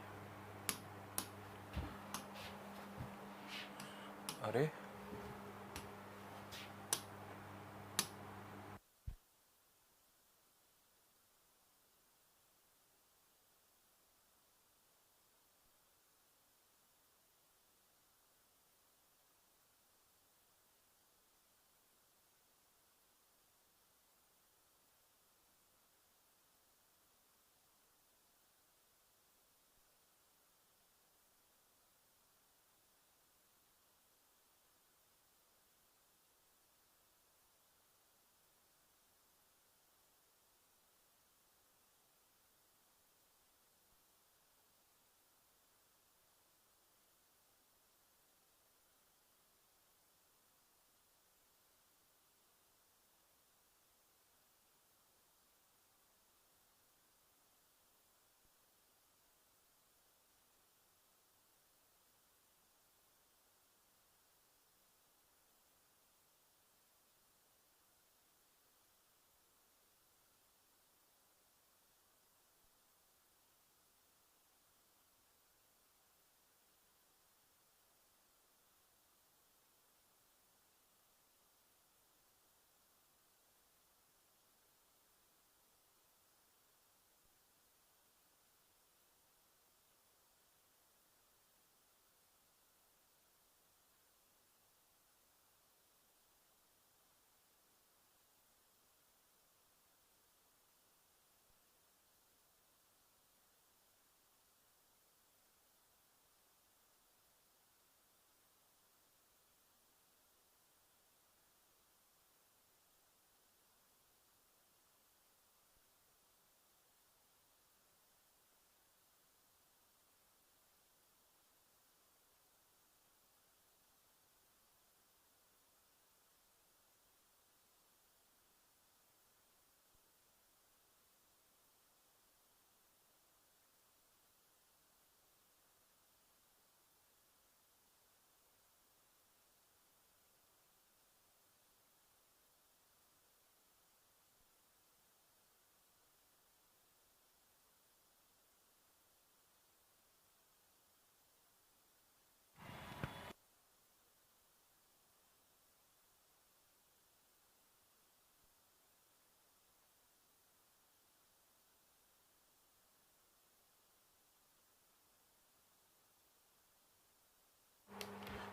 अरे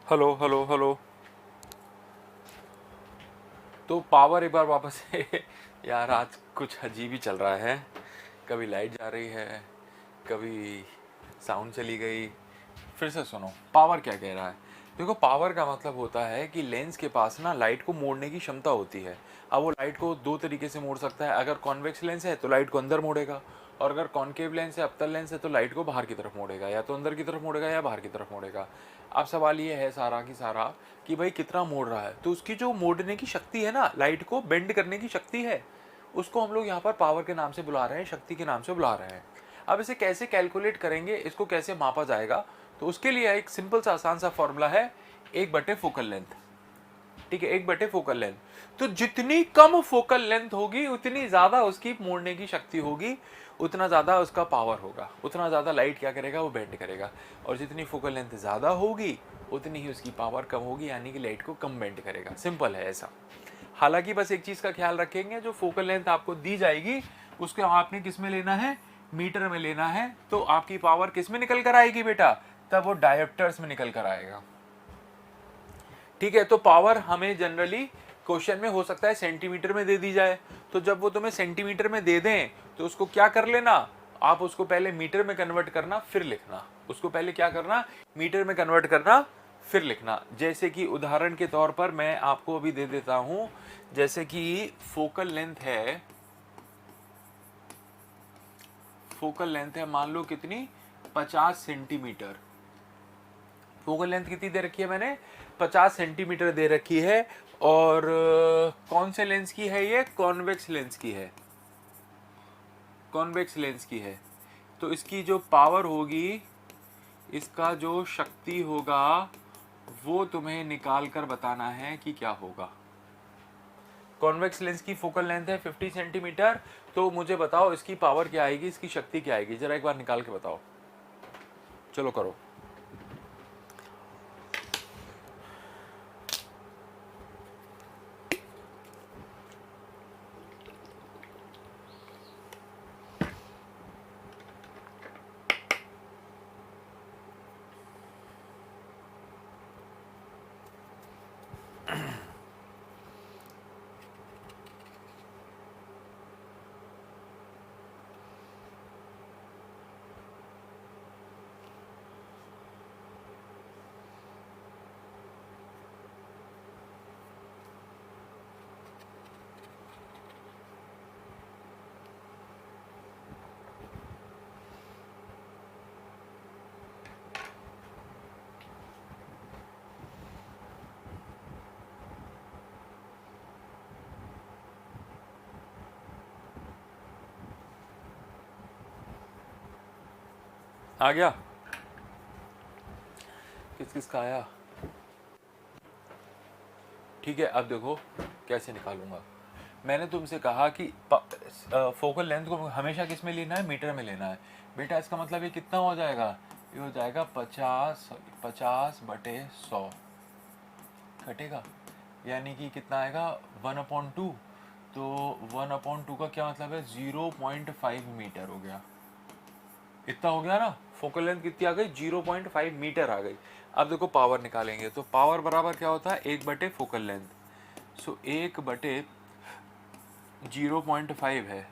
हेलो हेलो हेलो। तो पावर एक बार वापस से यार आज कुछ अजीब ही चल रहा है, कभी लाइट जा रही है, कभी साउंड चली गई। फिर से सुनो पावर क्या कह रहा है। देखो पावर का मतलब होता है कि लेंस के पास ना लाइट को मोड़ने की क्षमता होती है। अब वो लाइट को दो तरीके से मोड़ सकता है। अगर कॉन्वेक्स लेंस है तो लाइट को अंदर मोड़ेगा, और अगर कॉनकेव लेंस है, अवतल लेंस है, तो लाइट को बाहर की तरफ मोड़ेगा, या तो अंदर की तरफ मोड़ेगा या बाहर की तरफ मोड़ेगा। अब सवाल ये है सारा की सारा कि भाई कितना मोड़ रहा है। तो उसकी जो मोड़ने की शक्ति है ना, लाइट को बेंड करने की शक्ति है, उसको हम लोग यहाँ पर पावर के नाम से बुला रहे हैं, शक्ति के नाम से बुला रहे हैं। अब इसे कैसे कैलकुलेट करेंगे, इसको कैसे मापा जाएगा, तो उसके लिए एक सिंपल सा आसान सा फॉर्मूला है, 1/4 फोकल लेंथ। ठीक है, 1/4 फोकल लेंथ। तो जितनी कम फोकल लेंथ होगी उतनी ज्यादा उसकी मोड़ने की शक्ति होगी, उतना ज्यादा उसका पावर होगा, उतना ज्यादा लाइट क्या करेगा, वो बेंड करेगा। और जितनी फोकल लेंथ ज्यादा होगी उतनी ही उसकी पावर कम होगी, यानी कि लाइट को कम बेंड करेगा। सिंपल है ऐसा। हालांकि बस एक चीज का ख्याल रखेंगे, जो फोकल लेंथ आपको दी जाएगी उसको आपने किस में लेना है, मीटर में लेना है। तो आपकी पावर किस में निकल कर आएगी बेटा, तब वो डायोप्टर्स में निकल कर आएगा। ठीक है, तो पावर हमें जनरली क्वेश्चन में हो सकता है सेंटीमीटर में दे दी जाए। तो जब वो तुम्हें सेंटीमीटर में दे दें तो उसको क्या कर लेना, आप उसको पहले मीटर में कन्वर्ट करना फिर लिखना। उसको पहले क्या करना, मीटर में कन्वर्ट करना फिर लिखना। जैसे कि उदाहरण के तौर पर मैं आपको अभी दे देता हूं, जैसे कि फोकल लेंथ है, फोकल लेंथ है मान लो कितनी, 50 सेंटीमीटर। फोकल लेंथ कितनी दे रखी है मैंने, 50 सेंटीमीटर दे रखी है। और कौन से लेंस की है ये, कॉन्वेक्स लेंस की है, कॉन्वेक्स लेंस की है। तो इसकी जो पावर होगी, इसका जो शक्ति होगा, वो तुम्हें निकाल कर बताना है कि क्या होगा। कॉन्वेक्स लेंस की फोकल लेंथ है 50 सेंटीमीटर। तो मुझे बताओ इसकी पावर क्या आएगी, इसकी शक्ति क्या आएगी, जरा एक बार निकाल के बताओ। चलो करो। आ गया, किस किस का आया। ठीक है, अब देखो कैसे निकालूंगा। मैंने तुमसे कहा कि फोकल लेंथ को हमेशा किस में लेना है, मीटर में लेना है। बेटा इसका मतलब ये कितना हो जाएगा, ये हो जाएगा 50/100 घटेगा, यानी कि कितना आएगा 1/2। तो 1/2 का क्या मतलब है, 0.5 मीटर हो गया। इतना हो गया ना, फोकल लेंथ कितनी आ गई, 0.5 मीटर आ गई। अब देखो पावर निकालेंगे, तो पावर बराबर क्या होता है, 1/4 फोकल लेंथ। सो 1/0.5 है,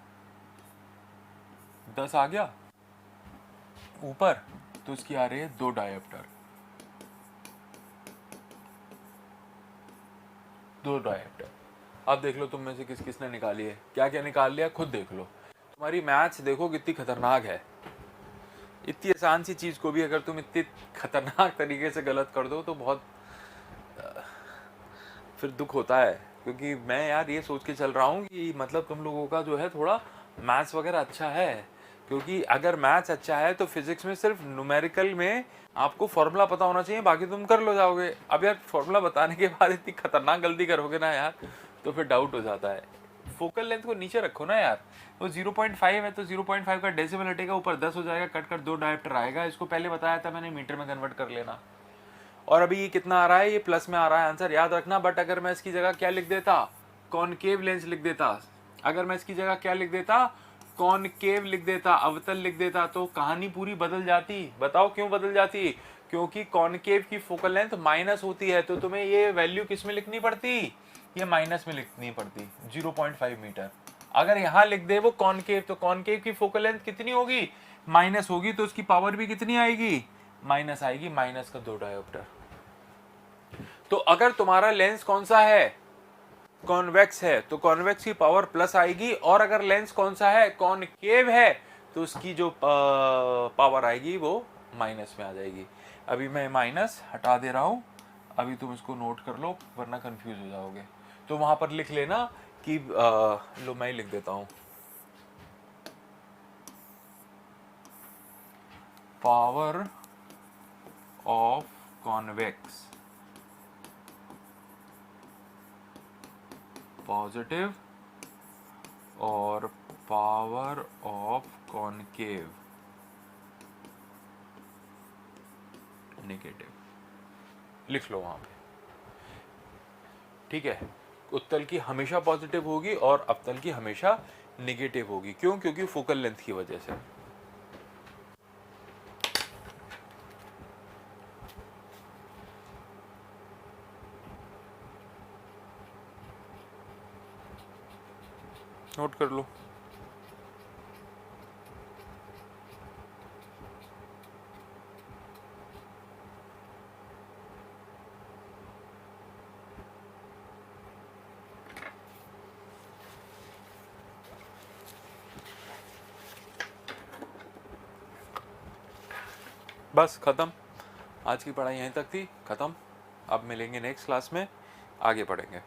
10 आ गया ऊपर। तो इसकी आ रही है 2 डायोप्टर, 2 डायोप्टर। अब देख लो तुम में से किस किसने निकाली है, क्या क्या निकाल लिया, खुद देख लो। तुम्हारी मैथ्स देखो कितनी खतरनाक है। इतनी आसान सी चीज को भी अगर तुम इतनी खतरनाक तरीके से गलत कर दो तो बहुत फिर दुख होता है। क्योंकि मैं यार ये सोच के चल रहा हूँ कि मतलब तुम लोगों का जो है थोड़ा मैथ्स वगैरह अच्छा है। क्योंकि अगर मैथ्स अच्छा है तो फिजिक्स में सिर्फ न्यूमेरिकल में आपको फॉर्मूला पता होना चाहिए, बाकी तुम कर लो जाओगे। अब यार फॉर्मूला बताने के बाद इतनी खतरनाक गलती करोगे ना यार, तो फिर डाउट हो जाता है। फोकल लेंथ को नीचे रखो ना यार। वो 0.5 है तो 0.5 का डेसिमल हटेगा, ऊपर 10 हो जाएगा, कट कर 2 डायोप्टर आएगा। इसको पहले बताया था मैंने, मीटर में कन्वर्ट कर लेना। और अभी ये कितना आ रहा है, ये प्लस में आ रहा है आंसर, याद रखना। बट अगर मैं इसकी जगह क्या लिख देता, कॉनकेव लेंस लिख देता, अगर मैं इसकी जगह क्या लिख देता, कॉनकेव लिख देता, अवतल लिख देता, तो कहानी पूरी बदल जाती। बताओ क्यों बदल जाती, क्योंकि कॉनकेव की फोकल लेंथ माइनस होती है, तो तुम्हें ये वैल्यू किस में लिखनी पड़ती, ये माइनस में लिखनी पड़ती 0.5 मीटर। अगर यहाँ लिख दे वो कॉनकेव, तो कॉनकेव की फोकल लेंथ कितनी होगी, माइनस होगी, तो उसकी पावर भी कितनी आएगी, माइनस आएगी, माइनस का 2 डायोप्टर। तो अगर तुम्हारा लेंस कौन सा है, कॉन्वेक्स है, तो कॉन्वेक्स की पावर प्लस आएगी, और अगर लेंस कौन सा है, कॉनकेव है, तो उसकी जो पावर आएगी वो माइनस में आ जाएगी। अभी मैं माइनस हटा दे रहा हूं, अभी तुम इसको नोट कर लो वरना कंफ्यूज हो जाओगे। तो वहां पर लिख लेना कि लो मैं ही लिख देता हूं, पावर ऑफ कॉन्वेक्स पॉजिटिव और पावर ऑफ कॉनकेव नेगेटिव, लिख लो वहां पे। ठीक है, उत्तल की हमेशा पॉजिटिव होगी और अवतल की हमेशा नेगेटिव होगी। क्यों, क्योंकि फोकल लेंथ की वजह से। नोट कर लो। बस खत्म, आज की पढ़ाई यहीं तक थी, खत्म। अब मिलेंगे नेक्स्ट क्लास में, आगे पढ़ेंगे।